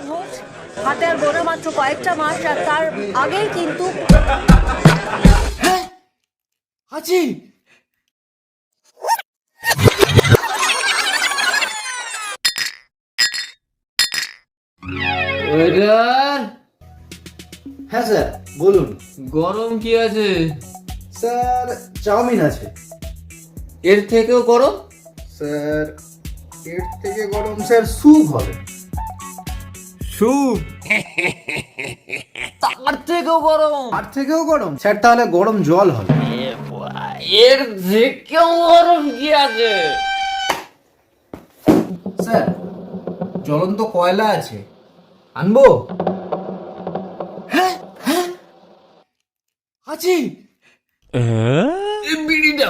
ঘোষ হাতে আর গোনা মাত্র কয়েকটা মাস, আর তার আগেই কিন্তু হাঁচি। হ্যাঁ স্যার বলুন। গরম কি আছে? স্যার চাউমিন আছে। এর থেকেও গরম? স্যার এর থেকে গরম স্যার স্যুপ হবে। স্যুপ? তার থেকেও গরম? আর থেকেও গরম স্যার তাহলে গরম জল হবে। এর থেকেও গরম কি আছে? স্যার জ্বলন্ত কয়লা আছে, আনবো? হ্যাঁ হ্যাঁ হাঁচি। বিড়িটা